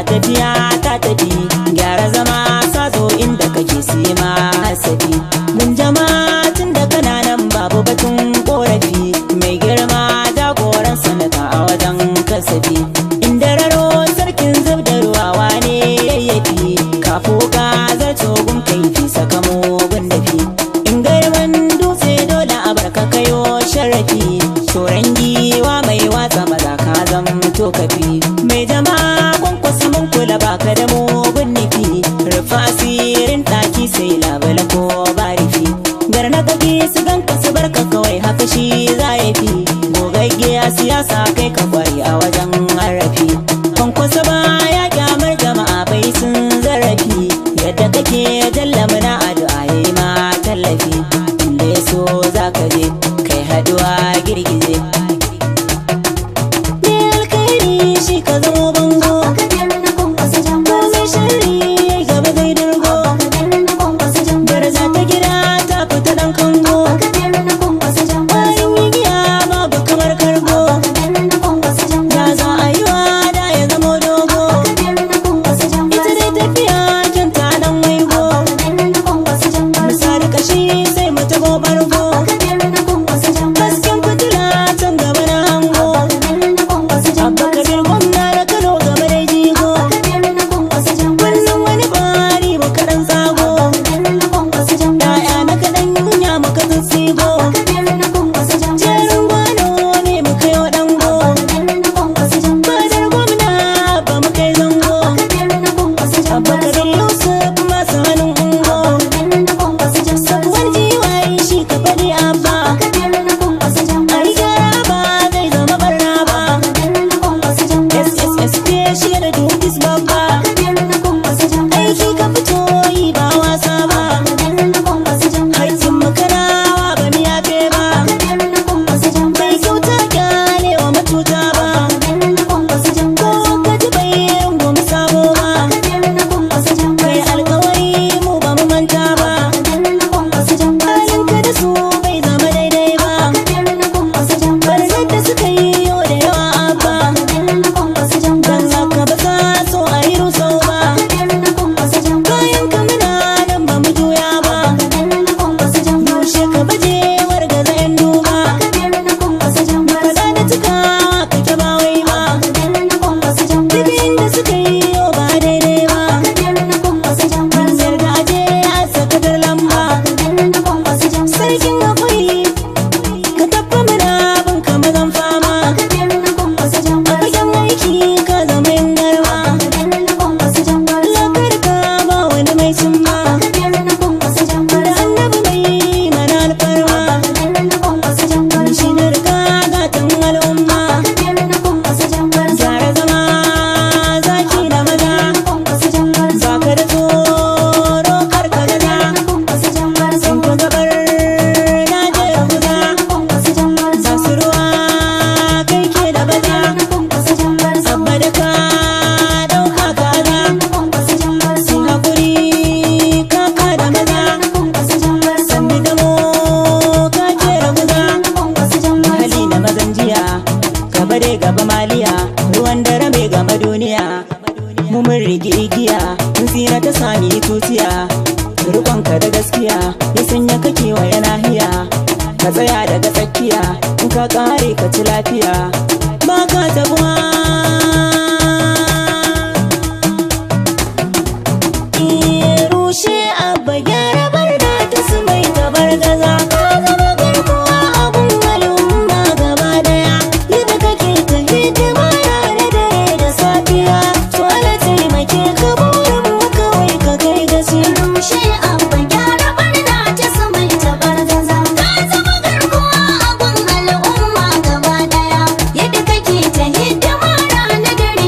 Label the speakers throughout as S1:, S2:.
S1: tafiya ta tafi, gyara zama sazo inda kake sai ma hasafi. Mun jama'a tun da kananan babu batun korafi, mai girma jagoran sanata a wajen kasafi. Inda raro sarkin zub da ruwa wane yayyafi, kafo ka zarto gun kaifi sakamo gundafi. In garman dutse dole a barka kayo sharafi, shoran giwa mai watsa maza ka zamto kafi. Mai jama'a kwankwasa mun kula baka da mugun nufi, rufa asirin ɗaki sai labala ko barifi. Garna kake su ganka su barka kawai haka shi za ya fi, gogaggiya siyasa kai ka kwari a wajen harafi. Kwankwasa ba ya kyamar jama'a bai sun zarafi, yadda kake jalla muna addu'a yayi ma tallafi. Inda ya so za ka je kai haduwa girgize, ne alkhairi shi ka zamo bango, komai shari gaba zai durgo. Daraja ta gida ta fita dan kango, bayan yi giya babu kamar kargo. Da za a yi wa da ya zamo dogo, ita dai tafiya kyanta dan waigo. Misali kashi sai mu tago bargo, hasken fitila can gaba na hango. Abba Kabir gwamna na Kano gaba da jigo, wannan wani bari mu kaɗan tsago. Ya'ya na kaɗan ya muka tsitsigo, jerin gwano ne muka yi wa ɗango. Fadar gwamna ba mu kai zango, Abba Kabir Yusuf masu hannun ungo. Sabuwar jiwaye shi ka faɗi abba, a yi gyara ba zai zama barna ba. SSSP shi da dukis babba, aiki ka fito yi ba wasa ba. Haicin makarawa ba mu yafe ba, bai kyauta kyale wa matuta ba. Ko ka ji bai rungumi sabo ba, kai alkawari mu ba mu manta ba. Halinka da su bai zama daidai ba, barnar da suka yi yau da yawa abba. Dan haka ba sa so a yi rusau ba, bayan ka muna nan ba mu juya ba. Yaushe ka baje wargaza yan duba, faɗa da cikawa kake ba wai ba. Duk inda suka yi yau ba daidai ba, mun yarda aje a sakatar lamba. Sarkin haƙuri ka tafi muna bin ka mazan fama, a fagen aiki ka zama yin garma. Lakar ka ba wani mai cimma, da annabi mai mana alfarma. Shi na rika gatan al'umma, gyara zama zaki da maza, baka da tsoro kar ka gaza. In ka gabar na je guza, za su ruwa kai ke da baza. Abba da ka ɗauka kaza, sun haƙuri kaka da maza. Sanni da mo ka ke da guza, hali na mazan jiya gaba dai gaba maliya. Ruwan dare mai gama duniya, mu mun rigi igiya, mun tsira ta sami tutiya. Rikonka da gaskiya ya sanya kake wa nahiya, ka tsaya daga tsakiya in ka kare ka ci lafiya. Ba ka tabuwa rushe abba gyara barna ta su mai tabar gaza. Ka zama garkuwa abun al'umma gaba daya, yadda kake ta hidima rana dare da safiya. To ala taimake ka burin mu kawai ka kai gaci.
S2: Rushe abba gyara barna ta su mai tabar gaza. Ka zama garkuwa abun al'umma gaba daya, yadda kake ta hidima rana dare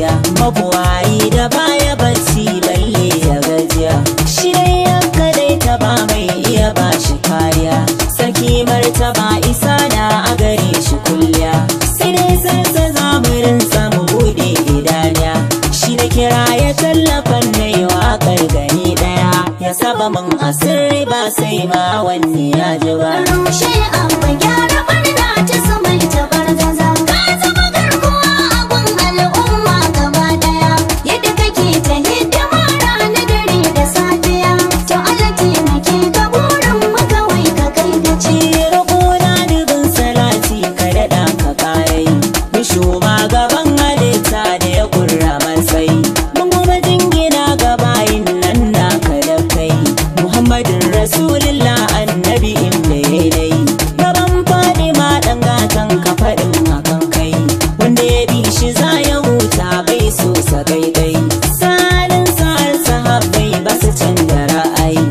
S1: gaskiya, mabuwayi da baya bacci balle ya gajiya. Shi dai ya kadaita ba mai iya ba shi kariya, sarki martaba isa da a gare shi kulliya. Sai dai sansa zamurin samu buɗe idaniya, shi na kira ya tallafan na yi waƙar gani ɗaya. Ya saba min asirri ba sai ma wanne ya ji ba.
S2: Rushe abba gyara barna ta su mai tabar gaza. Ka zama garkuwa abun al'umma gaba daya. Yadda kake ta hidima rana dare da safiya. To Allah taimake ka burin mu kawai ka kai gaci.
S1: Roƙona dubin salati ka daɗa ka ƙarai, bishuma gaban halitta da ya ƙurra matsayi. Mun kuma jingina ga bayin nan naka da kai, Muhammadin Rasulullah annabi inda ya dai. Gaban Fadima ɗan gatan ka faɗin hakan kai, wanda ya bi shi za ya huta bai so sa daidai. Salin sa'ar sahabbai ba su canza ra'ayi,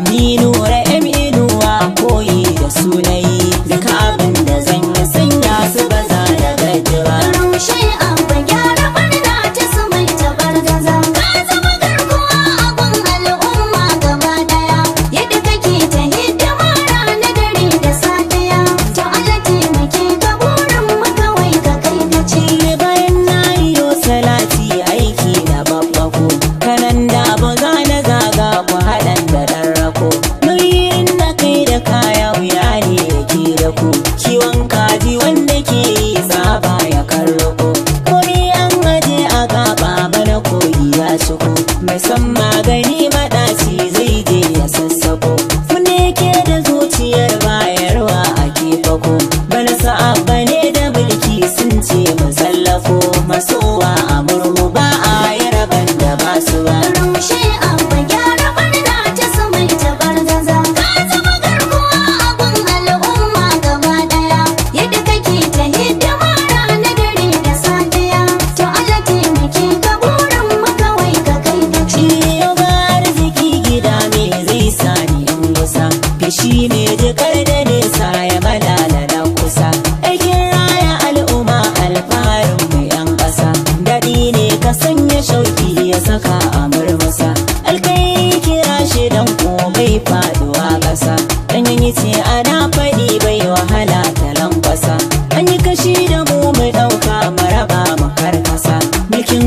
S1: ni nura inuwa koyi da sunayi. Duka abin da zan yi sanya su ba za da gaji ba.
S2: Rushe abba gyara barna ta su mai tabar gaza. Ka zama garkuwa abun al'umma gaba daya. Yadda kake ta hidima rana dare da safiya. To Allah taimake ka burin mu kawai ka kai gaci.
S1: Bayan na yi salati aiki da babbako, kanan da ba za na zaga ku haɗan da ɗan rako. Nauyin na kai da kaya wuya ne yake da ku, kiwon kaji wanda ke yi tsaba ya karrako. Kori an aje a gaba bana koyi ya ciko, mai san magani maɗaci zai je ya sassako. Wanda yake da zuciyar bayarwa a kefako, bana sa'abba ne da mulki sun ce mu tsallako. Masowa a murmu ba a yi raban da ba su ba.
S2: Rushe abba gyara barna ta su mai tabar gaza. Ka zama garkuwa abun al'umma gaba daya. Yadda kake ta hidima rana dare da safiya. To Allah taimake ka burin mu kawai ka kai gaci.
S1: Yau ga arziki gida me zai sa ni in gusa, fishi ne jikar da nesa ya malala na kusa. Aikin raya al'umma alfaharin mu yan ƙasa, daɗi ne ka sanya shauki ya saka a murmusa. Alkai kira shi dan ko bai faɗuwa ƙasa, dan yanyi ce ana faɗi bai wahala ta lankwasa. An yi kashi da mu ɗauka maraba mu karkasa, mulkin